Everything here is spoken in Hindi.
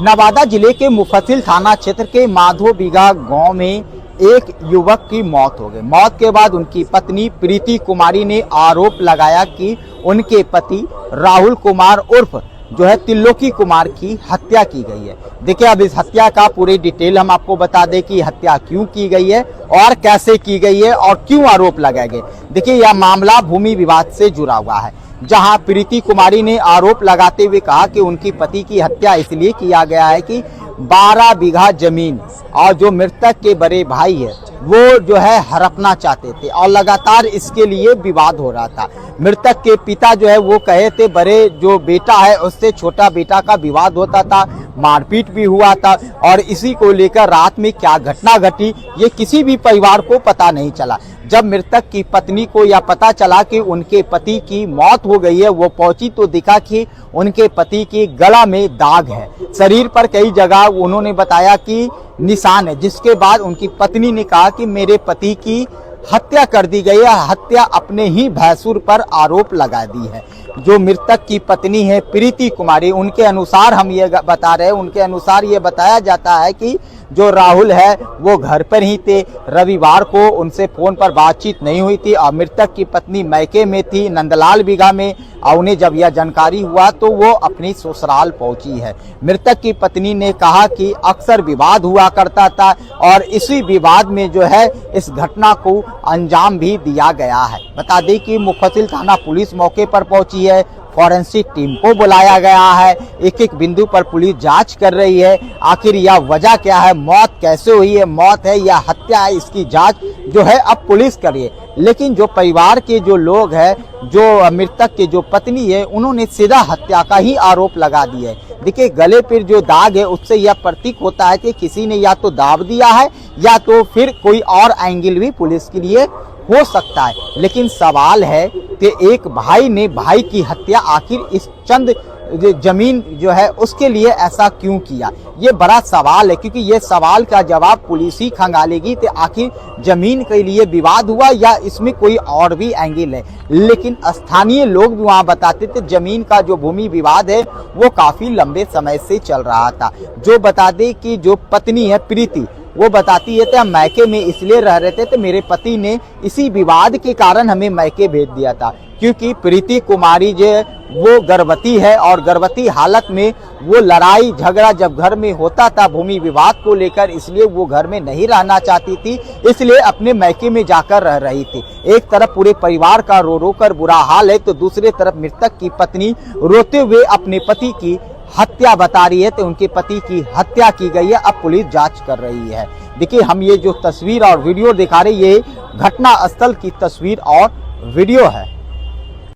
नवादा जिले के मुफस्सिल थाना क्षेत्र के माधोबिघा गांव में एक युवक की मौत हो गई। मौत के बाद उनकी पत्नी प्रीति कुमारी ने आरोप लगाया कि उनके पति राहुल कुमार उर्फ जो है त्रिलोकी कुमार की हत्या की गई है। देखिए, अब इस हत्या का पूरी डिटेल हम आपको बता दें कि हत्या क्यों की गई है और कैसे की गई है और क्यों आरोप लगाए गए। देखिए, यह मामला भूमि विवाद से जुड़ा हुआ है, जहां प्रीति कुमारी ने आरोप लगाते हुए कहा कि उनकी पति की हत्या इसलिए किया गया है कि 12 बीघा जमीन और जो मृतक के बड़े भाई है वो जो है हड़पना चाहते थे और लगातार इसके लिए विवाद हो रहा था। मृतक के पिता जो है वो कहे थे बड़े जो बेटा है उससे छोटा बेटा का विवाद होता था, मारपीट भी हुआ था और इसी को लेकर रात में क्या घटना घटी ये किसी भी परिवार को पता नहीं चला। जब मृतक की पत्नी को यह पता चला कि उनके पति की मौत हो गई है, वो पहुंची तो दिखा कि उनके पति के गला में दाग है, शरीर पर कई जगह उन्होंने बताया कि निशान है, जिसके बाद उनकी पत्नी ने कहा कि मेरे पति की हत्या कर दी गई है। हत्या अपने ही भैंसुर पर आरोप लगा दी है। जो मृतक की पत्नी है प्रीति कुमारी, उनके अनुसार हम ये बता रहे हैं, उनके अनुसार ये बताया जाता है कि जो राहुल है वो घर पर ही थे। रविवार को उनसे फोन पर बातचीत नहीं हुई थी और मृतक की पत्नी मैके में थी नंदलाल बीघा में, और उन्हें जब यह जानकारी हुआ तो वो अपनी ससुराल पहुंची है। मृतक की पत्नी ने कहा कि अक्सर विवाद हुआ करता था और इसी विवाद में जो है इस घटना को अंजाम भी दिया गया है। बता दें कि मुफस्सिल थाना पुलिस मौके पर पहुंची है, फॉरेंसिक टीम को बुलाया गया है, एक एक बिंदु पर पुलिस जांच कर रही है। आखिर यह वजह क्या है, मौत कैसे हुई है, मौत है या हत्या है, इसकी जांच जो है अब पुलिस करिए। लेकिन जो परिवार के जो लोग हैं, जो मृतक के जो पत्नी है, उन्होंने सीधा हत्या का ही आरोप लगा दिया है। देखिए, गले पर जो दाग है उससे यह प्रतीक होता है कि किसी ने या तो दाब दिया है या तो फिर कोई और एंगल भी पुलिस के लिए हो सकता है। लेकिन सवाल है कि एक भाई ने भाई की हत्या आखिर इस चंद जमीन जो है उसके लिए ऐसा क्यों किया, ये बड़ा सवाल है, क्योंकि ये सवाल का जवाब पुलिस ही खंगालेगी कि आखिर जमीन के लिए विवाद हुआ या इसमें कोई और भी एंगल है। लेकिन स्थानीय लोग भी वहाँ बताते थे जमीन का जो भूमि विवाद है वो काफी लंबे समय से चल रहा था। जो बता दे कि जो पत्नी है प्रीति, वो बताती है कि हम मैके में इसलिए रह रहे थे तो मेरे पति ने इसी विवाद के कारण हमें मैके भेज दिया था, क्योंकि प्रीति कुमारी जो वो गर्भवती है और गर्भवती हालत में वो लड़ाई झगड़ा जब घर में होता था भूमि विवाद को लेकर, इसलिए वो घर में नहीं रहना चाहती थी, इसलिए अपने मैके में जाकर रह रही थी। एक तरफ पूरे परिवार का रो रो कर बुरा हाल है तो दूसरी तरफ मृतक की पत्नी रोते हुए अपने पति की हत्या बता रही है तो उनके पति की हत्या की गई है। अब पुलिस जांच कर रही है। देखिए, हम ये जो तस्वीर और वीडियो दिखा रहे, ये घटना स्थल की तस्वीर और वीडियो है।